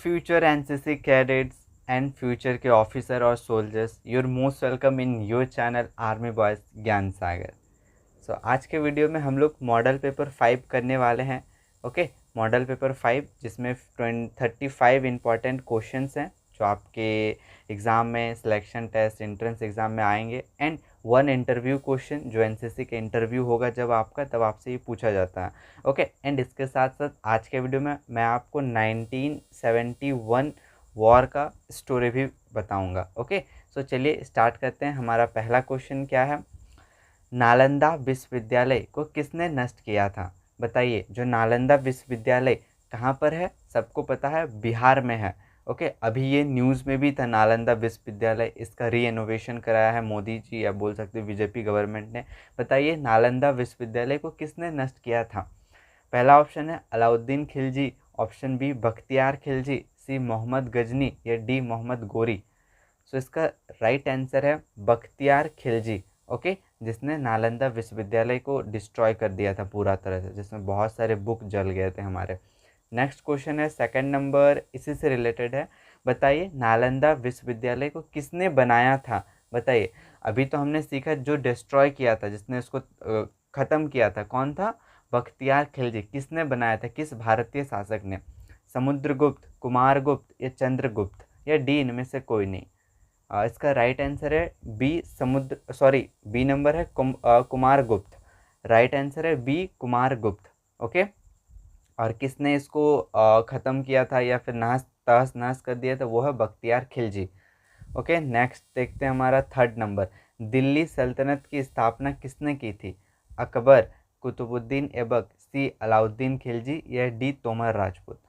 Future NCC cadets and future के officer और soldiers, your most welcome in your channel army boys Gyan Sagar. सो आज के video में हम लोग मॉडल पेपर 5 करने वाले हैं। ओके, मॉडल पेपर 5 जिसमें 35 इंपॉर्टेंट क्वेश्चंस हैं जो आपके एग्ज़ाम में, सिलेक्शन टेस्ट, एंट्रेंस एग्ज़ाम में आएंगे, एंड 1 इंटरव्यू क्वेश्चन जो एनसीसी के इंटरव्यू होगा जब आपका, तब आपसे ये पूछा जाता है। ओके, एंड इसके साथ साथ आज के वीडियो में मैं आपको 1971 वॉर का स्टोरी भी बताऊंगा। ओके, सो चलिए स्टार्ट करते हैं। हमारा पहला क्वेश्चन क्या है? नालंदा विश्वविद्यालय को किसने नष्ट किया था? बताइए। जो नालंदा विश्वविद्यालय कहाँ पर है? सबको पता है, बिहार में है। ओके, अभी ये न्यूज़ में भी था नालंदा विश्वविद्यालय, इसका रीइनोवेशन कराया है मोदी जी, या बोल सकते बीजेपी गवर्नमेंट ने। बताइए नालंदा विश्वविद्यालय को किसने नष्ट किया था? पहला ऑप्शन है अलाउद्दीन खिलजी, ऑप्शन बी बख्तियार खिलजी, सी मोहम्मद गजनी, या डी मोहम्मद गोरी। सो इसका राइट आंसर है बख्तियार खिलजी। ओके, जिसने नालंदा विश्वविद्यालय को डिस्ट्रॉय कर दिया था पूरा तरह से, जिसमें बहुत सारे बुक जल गए थे हमारे। नेक्स्ट क्वेश्चन है सेकंड नंबर, इसी से रिलेटेड है। बताइए नालंदा विश्वविद्यालय को किसने बनाया था? बताइए। अभी तो हमने सीखा जो डिस्ट्रॉय किया था, जिसने उसको ख़त्म किया था, कौन था? बख्तियार खिलजी। किसने बनाया था? किस भारतीय शासक ने? समुद्रगुप्त, कुमारगुप्त, या चंद्रगुप्त, या डी इनमें से कोई नहीं। इसका राइट आंसर है बी नंबर है कुमारगुप्त। राइट आंसर है बी कुमारगुप्त। ओके, और किसने इसको ख़त्म किया था या फिर तहस नहस कर दिया था? वो है बख्तियार खिलजी। ओके, नेक्स्ट देखते हैं हमारा थर्ड नंबर। दिल्ली सल्तनत की स्थापना किसने की थी? अकबर, कुतुबुद्दीन ऐबक, सी अलाउद्दीन खिलजी, या D Tomar Rajput.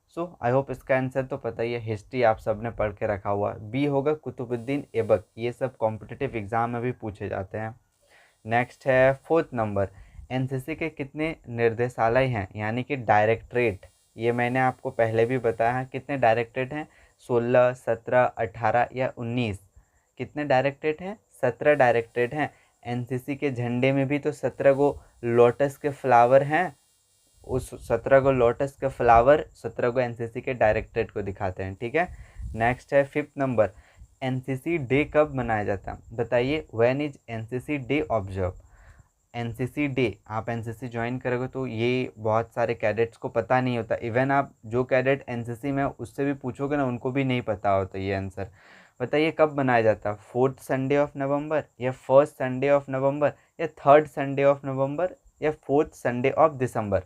So I hope इसका आंसर तो पता ही है, हिस्ट्री आप सब ने पढ़ के रखा हुआ। बी होगा कुतुबुद्दीन ऐबक। ये सब कॉम्पिटिटिव एग्जाम में भी पूछे जाते हैं। नेक्स्ट है फोर्थ नंबर। एनसीसी के कितने निर्देशालय हैं, यानी कि डायरेक्टरेट? ये मैंने आपको पहले भी बताया है। कितने डायरेक्टरेट हैं? 16, 17, 18 या 19? कितने डायरेक्टरेट हैं? 17 डायरेक्टरेट हैं। एनसीसी के झंडे में भी तो 17 गो लोटस के फ्लावर हैं। उस 17 को लोटस के फ्लावर 17 को एनसीसी के डायरेक्टरेट को दिखाते हैं। ठीक है, नेक्स्ट है फिफ्थ नंबर। एनसीसी डे कब मनाया जाता है? बताइए। When is NCC day observe? NCC day, आप एनसीसी ज्वाइन करोगे तो ये बहुत सारे कैडेट्स को पता नहीं होता। इवन आप जो कैडेट एनसीसी में उससे भी पूछोगे ना, उनको भी नहीं पता होता ये आंसर। बताइए कब मनाया जाता है? 4th संडे ऑफ नवंबर, या 1st संडे ऑफ नवंबर, या 3rd संडे ऑफ नवंबर, या 4th संडे ऑफ दिसंबर?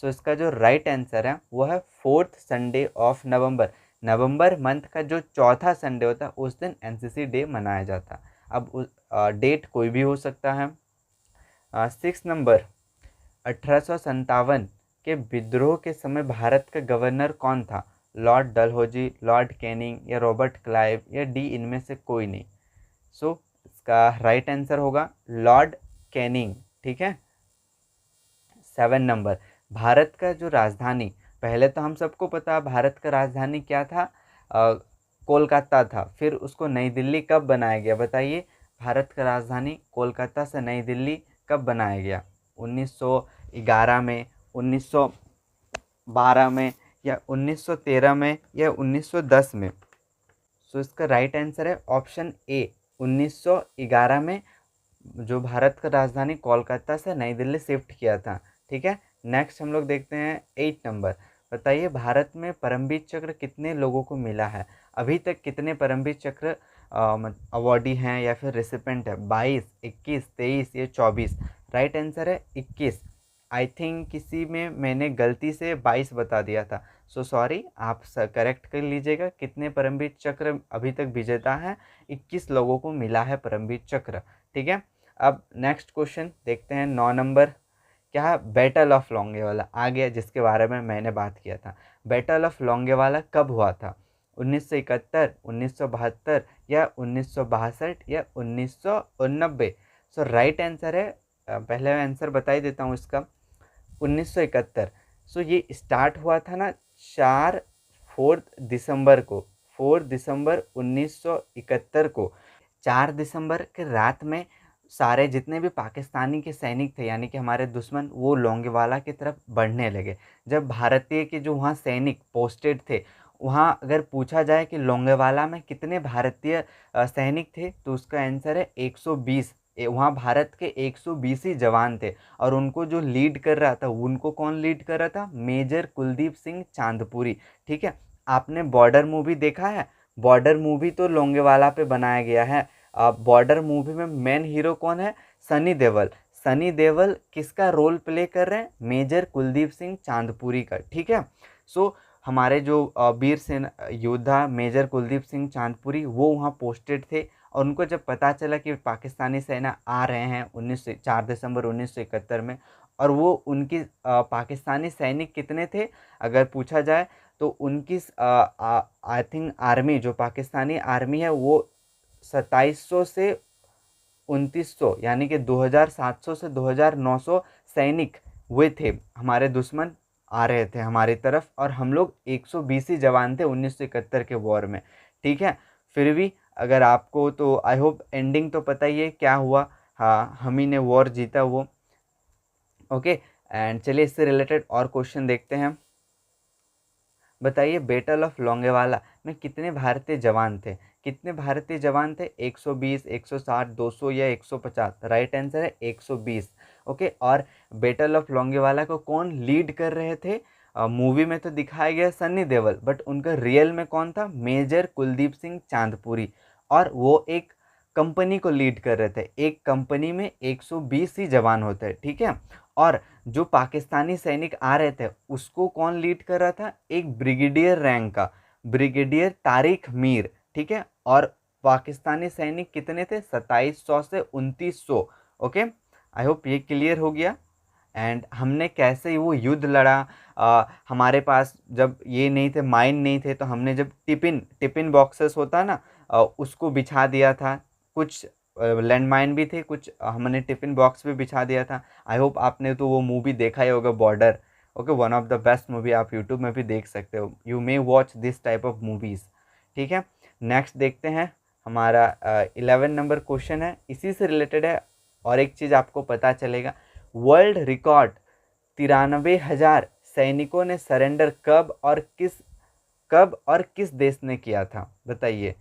सो इसका जो राइट आंसर है वो है 4th Sunday of November. November month का जो चौथा संडे होता है उस दिन एनसीसी डे मनाया जाता है। अब डेट कोई भी हो सकता है। 6 नंबर। 1857 के विद्रोह के समय भारत का गवर्नर कौन था? लॉर्ड डलहौजी, लॉर्ड कैनिंग, या रॉबर्ट क्लाइव, या डी इनमें से कोई नहीं। सो इसका राइट आंसर होगा लॉर्ड कैनिंग। ठीक है। 7 नंबर। भारत का जो राजधानी, पहले तो हम सबको पता भारत का राजधानी क्या था? कोलकाता था। फिर उसको नई दिल्ली कब बनाया गया? बताइए। भारत का राजधानी कोलकाता से नई दिल्ली कब बनाया गया? 1911 में, 1912 में, या 1913 में, या 1910 में? सो इसका राइट आंसर है ऑप्शन ए, 1911 में जो भारत का राजधानी कोलकाता से नई दिल्ली शिफ्ट किया था। ठीक है। नेक्स्ट हम लोग देखते हैं 8 नंबर। बताइए भारत में परमवीर चक्र कितने लोगों को मिला है? अभी तक कितने परमवीर चक्र अवॉर्डी हैं या फिर रेसिपेंट है? 22, 21, 23 या 24? राइट आंसर है 21। आई थिंक किसी में मैंने गलती से 22 बता दिया था, सो सॉरी, आप करेक्ट कर लीजिएगा। कितने परमवीर चक्र अभी तक विजेता हैं? 21 लोगों को मिला है परमवीर चक्र। ठीक है। अब नेक्स्ट क्वेश्चन देखते हैं 9 नंबर। क्या है? बैटल ऑफ लोंगेवाला आ गया, जिसके बारे में मैंने बात किया था। बैटल ऑफ लोंगेवाला कब हुआ था? 1971, 1972, या 1962, या 1989? सो राइट आंसर है, पहले आंसर बता ही देता हूँ इसका, 1971। सो ये स्टार्ट हुआ था ना 4 दिसंबर को, 4 दिसंबर 1971 को। 4 दिसंबर के रात में सारे जितने भी पाकिस्तानी के सैनिक थे, यानी कि हमारे दुश्मन, वो लोंगेवाला की तरफ बढ़ने लगे। जब भारतीय के जो वहाँ सैनिक पोस्टेड थे वहाँ अगर पूछा जाए कि लोंगेवाला में कितने भारतीय सैनिक थे, तो उसका आंसर है 120। वहाँ भारत के 120 ही जवान थे, और उनको जो लीड कर रहा था, उनको कौन लीड कर रहा था? मेजर कुलदीप सिंह चांदपुरी। ठीक है, आपने बॉर्डर मूवी देखा है? बॉर्डर मूवी तो लोंगेवाला पे बनाया गया है। बॉर्डर मूवी में मेन हीरो कौन है? सनी देओल। सनी देओल किसका रोल प्ले कर रहे हैं? मेजर कुलदीप सिंह चांदपुरी का। ठीक है, सो हमारे जो वीर सेना योद्धा मेजर कुलदीप सिंह चांदपुरी, वो वहाँ पोस्टेड थे, और उनको जब पता चला कि पाकिस्तानी सेना आ रहे हैं 4 दिसंबर 1971 में, और वो उनकी पाकिस्तानी सैनिक कितने थे अगर पूछा जाए, तो उनकी आई थिंक आर्मी, जो पाकिस्तानी आर्मी है, वो 2700 से 2900, यानी कि 2700 से 2900 सैनिक हुए थे। हमारे दुश्मन आ रहे थे हमारी तरफ, और हम लोग 120 ही जवान थे 1971 के वॉर में। ठीक है, फिर भी अगर आपको, तो आई होप एंडिंग तो पता ही है क्या हुआ। हाँ, हम ही ने वॉर जीता वो। ओके, एंड चलिए इससे रिलेटेड और क्वेश्चन देखते हैं। बताइए, बैटल ऑफ लोंगेवाला में कितने भारतीय जवान थे? कितने भारतीय जवान थे? 120, 160, 200 या 150? राइट आंसर है 120। ओके, और बैटल ऑफ लोंगेवाला को कौन लीड कर रहे थे? मूवी में तो दिखाया गया सनी देओल, बट उनका रियल में कौन था? मेजर कुलदीप सिंह चांदपुरी, और वो एक कंपनी को लीड कर रहे थे। एक कंपनी में 120 ही जवान होते हैं। ठीक है, और जो पाकिस्तानी सैनिक आ रहे थे, उसको कौन लीड कर रहा था? एक ब्रिगेडियर रैंक का ब्रिगेडियर तारिक मीर। ठीक है, और पाकिस्तानी सैनिक कितने थे? 2700 से 2900। ओके, आई होप ये क्लियर हो गया। एंड हमने कैसे वो युद्ध लड़ा, हमारे पास जब ये नहीं थे, माइन नहीं थे, तो हमने जब टिफिन टिफिन बॉक्सेस होता ना, उसको बिछा दिया था। कुछ लैंड माइन भी थे, कुछ हमने टिफिन बॉक्स भी बिछा दिया था। आई होप आपने तो वो मूवी देखा ही होगा, border. Okay, one of the best movie, आप यूट्यूब में भी देख सकते हो। You may watch this type of movies. ठीक है, नेक्स्ट देखते हैं। हमारा 11 नंबर क्वेश्चन है, इसी से रिलेटेड है, और एक चीज़ आपको पता चलेगा। वर्ल्ड रिकॉर्ड 93,000 सैनिकों ने सरेंडर कब और किस देश ने किया था? बताइए,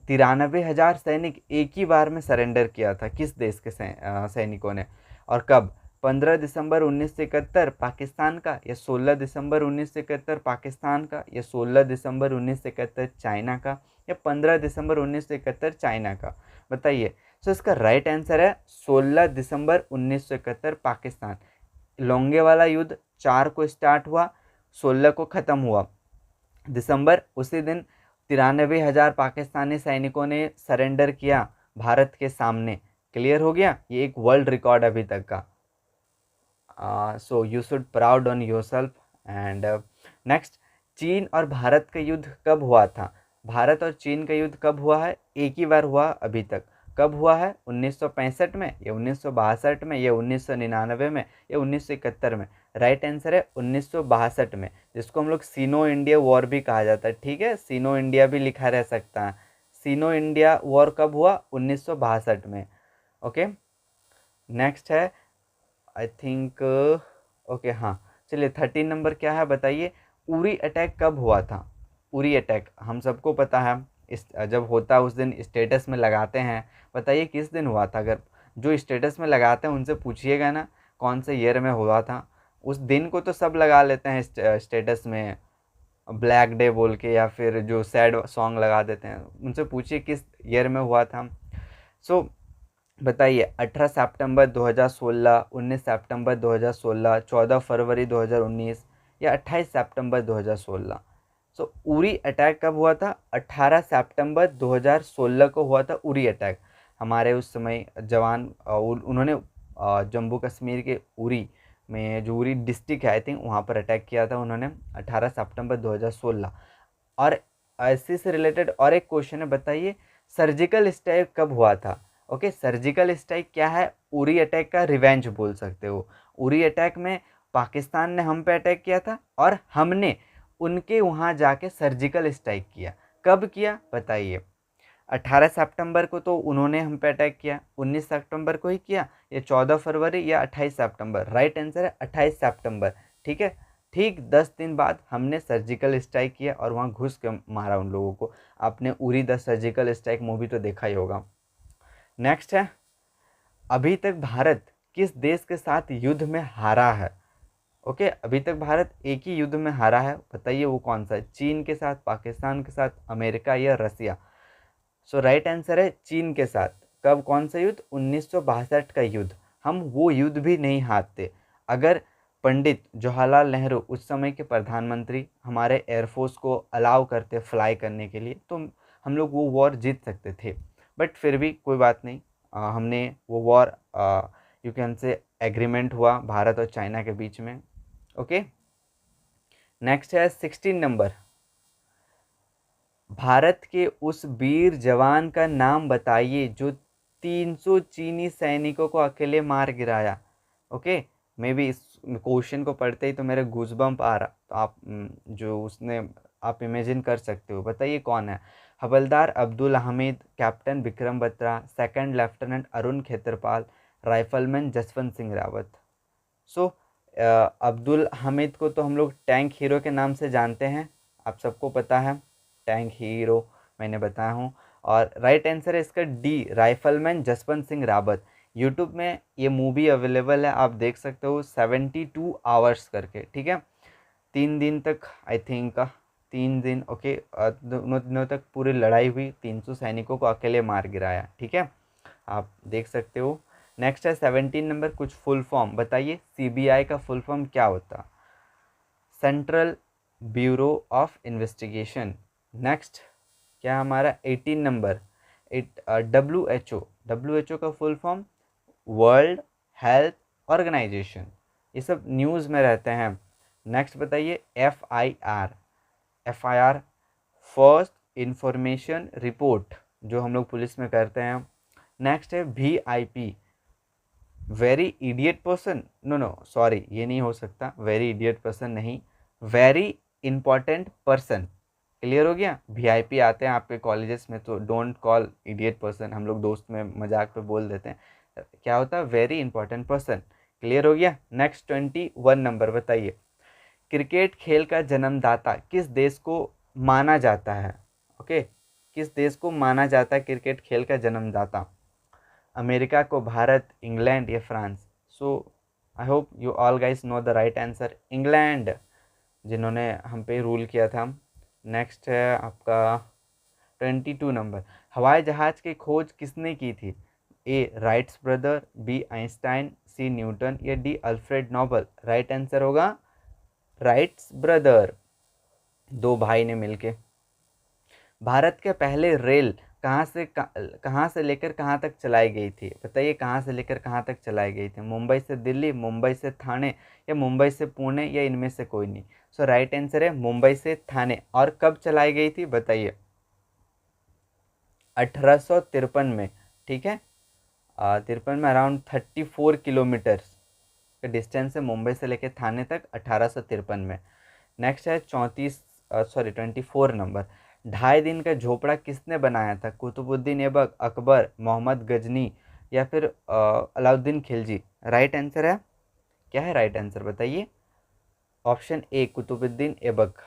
93,000 सैनिक एक ही बार में सरेंडर किया था, किस देश के सैनिकों ने, और कब? 15 दिसंबर 1971 पाकिस्तान का, या 16 दिसंबर 1971 पाकिस्तान का, या 16 दिसंबर 1971 चाइना का, या 15 दिसंबर 1971 चाइना का? बताइए। सो इसका राइट आंसर है 16 दिसंबर 1971 पाकिस्तान। लोंगेवाला युद्ध 4 को स्टार्ट हुआ, 16 को ख़त्म हुआ दिसंबर। उसी दिन 93,000 पाकिस्तानी सैनिकों ने सरेंडर किया भारत के सामने। क्लियर हो गया, ये एक वर्ल्ड रिकॉर्ड अभी तक का। So you should proud on your self. And next, चीन और भारत का युद्ध कब हुआ था? भारत और चीन का युद्ध कब हुआ है? एक ही बार हुआ अभी तक। कब हुआ है? 1965 में, या 1962 में, या 1999 में, या 1971 में? राइट आंसर है 1962 में, जिसको हम लोग सीनो इंडिया वॉर भी कहा जाता है। ठीक है, सीनो इंडिया भी लिखा रह सकता है। सीनो इंडिया वॉर कब हुआ? 1962 में। ओके, नेक्स्ट है आई थिंक, ओके हाँ, चलिए 13 नंबर क्या है बताइए। उरी अटैक कब हुआ था? उरी अटैक हम सबको पता है, इस जब होता है उस दिन स्टेटस में लगाते हैं। बताइए किस दिन हुआ था? अगर जो स्टेटस में लगाते हैं उनसे पूछिएगा ना कौन से ईयर में हुआ था। उस दिन को तो सब लगा लेते हैं स्टेटस में, ब्लैक डे बोल के, या फिर जो सैड सॉन्ग लगा देते हैं। उनसे पूछिए किस ईयर में हुआ था। सो बताइए, 18 सितंबर 2016, 19 सितंबर 2016, 14 फरवरी 2019, या 28 सितंबर 2016? सो उरी अटैक कब हुआ था? 18 सितंबर 2016 को हुआ था उरी अटैक। हमारे उस समय जवान उन्होंने जम्मू कश्मीर के उरी में, जो उरी डिस्ट्रिक्ट है आई थिंक, वहाँ पर अटैक किया था उन्होंने 18 सितंबर 2016। और इसी से रिलेटेड और एक क्वेश्चन है, बताइए सर्जिकल स्ट्राइक कब हुआ था? ओके, सर्जिकल स्ट्राइक क्या है? उरी अटैक का रिवेंज बोल सकते हो। उरी अटैक में पाकिस्तान ने हम पे अटैक किया था, और हमने उनके वहाँ जाके सर्जिकल स्ट्राइक किया। कब किया बताइए? 18 सितंबर को तो उन्होंने हम पे अटैक किया, 19 सितंबर को ही किया, या 14 फरवरी, या 28 सितंबर? राइट आंसर है 28 सितंबर। ठीक है, ठीक 10 दिन बाद हमने सर्जिकल स्ट्राइक किया और वहाँ घुस के मारा उन लोगों को। आपने Uri the surgical strike movie तो देखा ही होगा। नेक्स्ट है, अभी तक भारत किस देश के साथ युद्ध में हारा है? ओके, अभी तक भारत एक ही युद्ध में हारा है, बताइए वो कौन सा है? चीन के साथ, पाकिस्तान के साथ, अमेरिका या रसिया? सो राइट आंसर है चीन के साथ। कब, कौन सा युद्ध? 1962 का युद्ध। हम वो युद्ध भी नहीं हारते अगर पंडित जवाहरलाल नेहरू उस समय के प्रधानमंत्री हमारे एयरफोर्स को अलाउ करते फ्लाई करने के लिए, तो हम लोग वो वॉर जीत सकते थे। बट फिर भी कोई बात नहीं, हमने वो war, you can say agreement हुआ भारत और चाइना के बीच में। ओके, नेक्स्ट है 16 नंबर, भारत के उस वीर जवान का नाम बताइए जो 300 चीनी सैनिकों को अकेले मार गिराया। ओके, मे बी इस क्वेश्चन को पढ़ते ही तो मेरे गूज़बम्प आ रहा, तो आप जो उसने आप इमेजिन कर सकते हो। बताइए कौन है? हवलदार Abdul Hamid, captain Vikram Batra, second lieutenant Arun Khetarpal, rifleman Jaswant Singh Rawat. So Abdul Hamid को तो हम लोग टैंक हीरो के नाम से जानते हैं, आप सबको पता है, टैंक हीरो मैंने बताया हूँ। और राइट आंसर है इसका D, rifleman Jaswant Singh Rawat. YouTube में ये मूवी अवेलेबल है, आप देख सकते हो, 72 आवर्स करके, ठीक है। 3 दिन तक, आई थिंक 3 दिन, ओके, दोनों दिनों तक पूरी लड़ाई हुई, 300 सैनिकों को अकेले मार गिराया, ठीक है, आप देख सकते हो। नेक्स्ट है 17 नंबर, कुछ फुल फॉर्म बताइए, सीबीआई का फुल फॉर्म क्या होता? Central bureau of investigation. Next क्या हमारा 18 नंबर, WHO का full form world health organization, ये सब न्यूज़ में रहते हैं। नेक्स्ट बताइए FIR फर्स्ट इंफॉर्मेशन रिपोर्ट, जो हम लोग पुलिस में करते हैं। नेक्स्ट है VIP very idiot person, no sorry, ये नहीं हो सकता, वेरी इडियट पर्सन नहीं, वेरी इंपॉर्टेंट पर्सन। क्लियर हो गया? VIP आते हैं आपके कॉलेजेस में तो डोंट कॉल इडियट पर्सन, हम लोग दोस्त में मजाक पे बोल देते हैं, क्या होता है? Very important person. क्लियर हो गया? नेक्स्ट 21 नंबर बताइए, क्रिकेट खेल का जन्मदाता किस देश को माना जाता है? ओके, किस देश को माना जाता है क्रिकेट खेल का जन्मदाता? अमेरिका को, भारत, इंग्लैंड या France? So I hope you all guys know the right answer, England, जिन्होंने हम पे रूल किया था। नेक्स्ट है आपका 22 नंबर, हवाई जहाज़ की खोज किसने की थी? A Wrights brother, B Einstein, C Newton या D Alfred Nobel? Right answer होगा राइट्स ब्रदर, दो भाई ने मिलके। भारत के पहले रेल कहाँ से लेकर कहाँ तक चलाई गई थी? बताइए कहाँ से लेकर कहाँ तक चलाई गई थी? मुंबई से दिल्ली, मुंबई से ठाणे या मुंबई से पुणे या इनमें से कोई नहीं? सो राइट आंसर है मुंबई से ठाणे। और कब चलाई गई थी बताइए? 1853 में, ठीक है, 53 में, अराउंड 34 किलोमीटर्स का डिस्टेंस है मुंबई से लेकर थाने तक, 1853 में। नेक्स्ट है 24 नंबर, 2.5 दिन का झोपड़ा किसने बनाया था? कुतुबुद्दीन ऐबक, अकबर, मोहम्मद गजनी या फिर अलाउद्दीन खिलजी? राइट आंसर है, क्या है राइट आंसर बताइए? Option A Qutubuddin Aibak.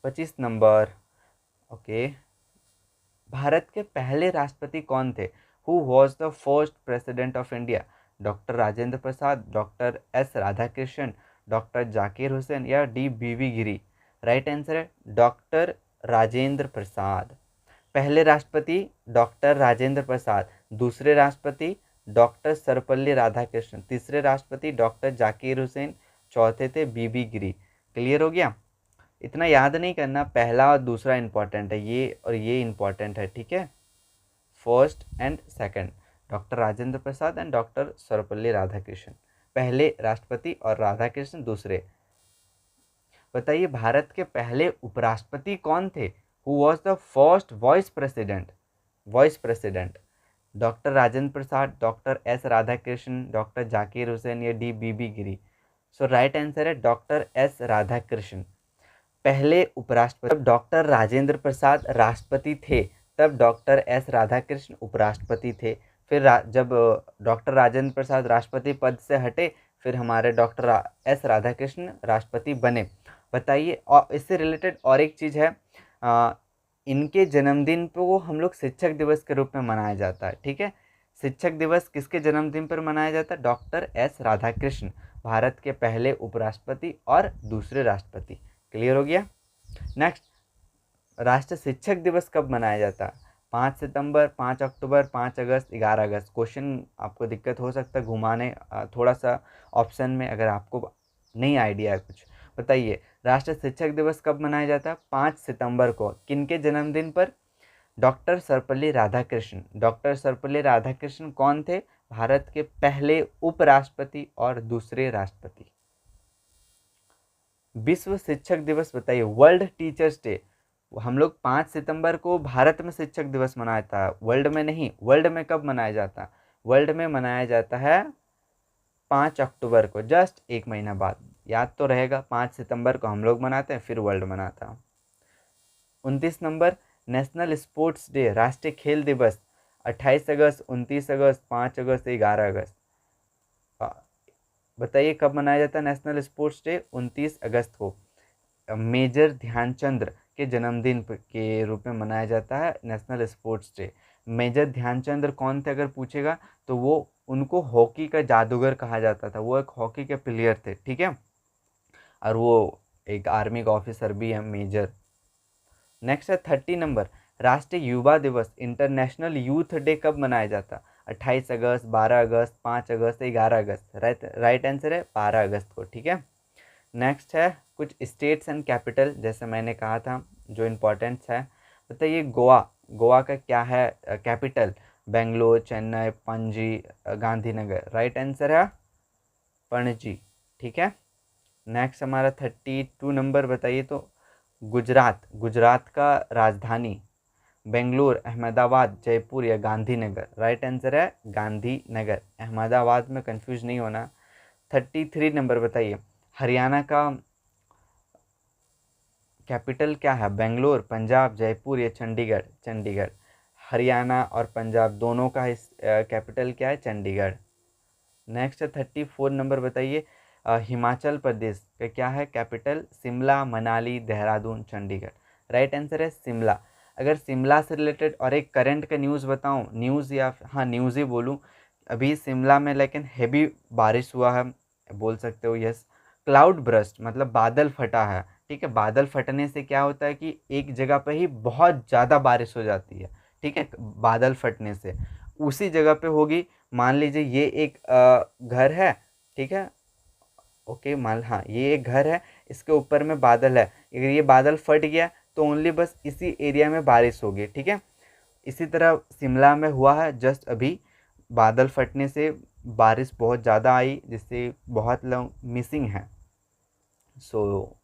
25 नंबर, ओके, भारत के पहले राष्ट्रपति कौन थे? Who was the first president of India? Doctor Rajendra Prasad, doctor S Radhakrishnan, doctor Zakir Hussain या D BV Giri? Right answer है डॉक्टर राजेंद्र प्रसाद। पहले राष्ट्रपति डॉक्टर राजेंद्र प्रसाद, दूसरे राष्ट्रपति डॉक्टर सर्वपल्ली राधाकृष्णन, तीसरे राष्ट्रपति डॉक्टर जाकिर हुसैन, चौथे थे BB गिरी। क्लियर हो गया? इतना याद नहीं करना, पहला और दूसरा इंपॉर्टेंट है, ये और ये इंपॉर्टेंट है, ठीक है, first and second, doctor Rajendra Prasad and doctor Sarvepalli Radhakrishnan पहले राष्ट्रपति और राधाकृष्णन दूसरे। बताइए भारत के पहले उपराष्ट्रपति कौन थे? Who was the first vice president? Vice president doctor Rajendra Prasad, doctor S Radhakrishnan, doctor Zakir Hussain या D BB गिरी? सो राइट आंसर है डॉक्टर S राधाकृष्णन पहले उपराष्ट्रपति। जब डॉक्टर राजेंद्र प्रसाद राष्ट्रपति थे तब डॉक्टर S राधाकृष्णन उपराष्ट्रपति थे। फिर जब डॉक्टर राजेंद्र प्रसाद राष्ट्रपति पद से हटे, फिर हमारे डॉक्टर एस राधाकृष्ण राष्ट्रपति बने। बताइए, और इससे रिलेटेड और एक चीज़ है, इनके जन्मदिन को हम लोग शिक्षक दिवस के रूप में मनाया जाता है। ठीक है, शिक्षक दिवस किसके जन्मदिन पर मनाया जाता है? डॉक्टर एस राधाकृष्ण, भारत के पहले उपराष्ट्रपति और दूसरे राष्ट्रपति। क्लियर हो गया। नेक्स्ट, राष्ट्रीय शिक्षक दिवस कब मनाया जाता है? 5 सितंबर, 5 अक्टूबर, 5 अगस्त, 11 अगस्त। क्वेश्चन आपको दिक्कत हो सकता है घुमाने थोड़ा सा ऑप्शन में, अगर आपको नहीं आइडिया है कुछ। बताइए, राष्ट्रीय शिक्षक दिवस कब मनाया जाता है? 5 सितंबर को। किनके जन्मदिन पर? डॉक्टर सर्वपल्ली राधाकृष्ण। डॉक्टर सर्वपल्ली राधाकृष्ण कौन थे? भारत के पहले उपराष्ट्रपति और दूसरे राष्ट्रपति। विश्व शिक्षक दिवस बताइए, वर्ल्ड टीचर्स डे। हम लोग 5 सितंबर को भारत में शिक्षक दिवस मनाया था, वर्ल्ड में नहीं। वर्ल्ड में कब मनाया जाता है? वर्ल्ड में मनाया जाता है 5 अक्टूबर को, जस्ट एक महीना बाद। याद तो रहेगा, 5 सितंबर को हम लोग मनाते हैं, फिर वर्ल्ड मनाता है। 29 नंबर, नेशनल स्पोर्ट्स डे, राष्ट्रीय खेल दिवस। 28 अगस्त, 29 अगस्त, 5 अगस्त, 11 अगस्त। बताइए कब मनाया जाता है नेशनल स्पोर्ट्स डे? 29 अगस्त को। मेजर ध्यानचंद्र के जन्मदिन के रूप में मनाया जाता है national sports day. Major Dhyanchandra कौन थे अगर पूछेगा तो वो, उनको हॉकी का जादूगर कहा जाता था। वो एक हॉकी के प्लेयर थे, ठीक है, और वो एक आर्मी का ऑफिसर भी है, मेजर। नेक्स्ट है 30 नंबर, राष्ट्रीय युवा दिवस, इंटरनेशनल यूथ डे कब मनाया जाता? 28 अगस्त, 12 अगस्त, 5 अगस्त, 11 अगस्त। राइट आंसर है 12 अगस्त को। ठीक है। नेक्स्ट है कुछ स्टेट्स एंड कैपिटल, जैसे मैंने कहा था जो इम्पोर्टेंट्स है। बताइए, गोवा, गोवा का क्या है capital? Bangalore, Chennai, Panaji, Gandhinagar. Right answer है पणजी। ठीक है। नेक्स्ट हमारा 32 नंबर बताइए तो, गुजरात, गुजरात का राजधानी? बेंगलोर, अहमदाबाद, जयपुर या गांधीनगर। राइट आंसर है गांधीनगर। अहमदाबाद में कंफ्यूज नहीं होना। 33 नंबर बताइए, हरियाणा का कैपिटल क्या है? बेंगलोर, पंजाब, जयपुर या चंडीगढ़। चंडीगढ़। हरियाणा और पंजाब दोनों का कैपिटल क्या है? चंडीगढ़। नेक्स्ट है 34 नंबर बताइए, हिमाचल प्रदेश का क्या है capital? Shimla, Manali, Dehradun, Chandigarh. Right answer है शिमला। अगर शिमला से रिलेटेड और एक करंट का न्यूज़ बताऊं, न्यूज़ या हाँ न्यूज़ ही बोलूं, अभी शिमला में लेकिन हेवी बारिश हुआ है, बोल सकते हो। यस, क्लाउड ब्रस्ट मतलब बादल फटा है। ठीक है, बादल फटने से क्या होता है कि एक जगह पे ही बहुत ज़्यादा बारिश हो जाती है। ठीक है, बादल फटने से उसी जगह पे होगी। मान लीजिए ये एक घर है, ठीक है, ओके, मान हाँ ये एक घर है, इसके ऊपर में बादल है। अगर ये बादल फट गया तो ओनली बस इसी एरिया में बारिश होगी। ठीक है, इसी तरह शिमला में हुआ है जस्ट अभी, बादल फटने से बारिश बहुत ज़्यादा आई, जिससे बहुत लोग मिसिंग हैं। So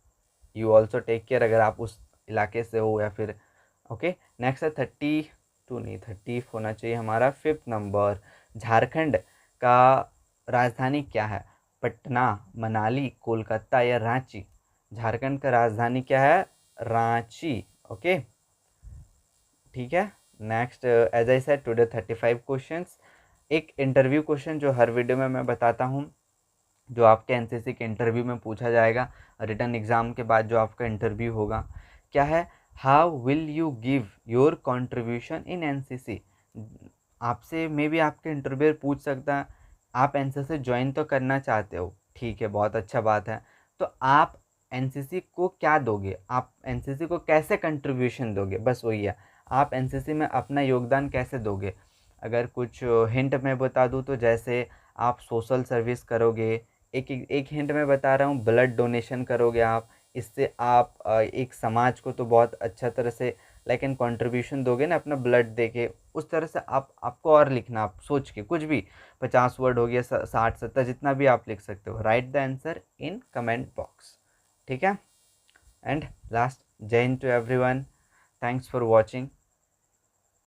you also take care अगर आप उस इलाके से हो या फिर। ओके। नेक्स्ट है 32 नहीं 30 होना चाहिए हमारा। 5th नंबर, झारखंड का राजधानी क्या है? पटना, मनाली, कोलकाता या रांची। झारखंड का राजधानी क्या है? रांची। ओके, ठीक है। Next, as I said today 35 questions. एक इंटरव्यू क्वेश्चन जो हर वीडियो में मैं बताता हूँ, जो आपके एनसीसी के इंटरव्यू में पूछा जाएगा, रिटन एग्ज़ाम के बाद जो आपका इंटरव्यू होगा, क्या है? How will you give your contribution in NCC. आपसे मे बी आपके इंटरव्यूअर पूछ सकता है, आप एनसीसी ज्वाइन तो करना चाहते हो, ठीक है, बहुत अच्छा बात है, तो आप एनसीसी को क्या दोगे? आप एनसीसी को कैसे कंट्रीब्यूशन दोगे? बस वही है, आप एनसीसी में अपना योगदान कैसे दोगे। अगर कुछ हिंट मैं बता दूँ तो, जैसे आप सोशल सर्विस करोगे, एक हिंट मैं बता रहा हूँ, ब्लड डोनेशन करोगे आप, इससे आप एक समाज को तो बहुत अच्छा तरह से लेकिन कंट्रीब्यूशन दोगे ना अपना ब्लड देके। उस तरह से आपको और लिखना, आप सोच के कुछ भी, 50 वर्ड हो गया, 60-70 जितना भी आप लिख सकते हो। Write the answer in comment box. ठीक है। And last, Jai Hind to everyone, thanks for watching.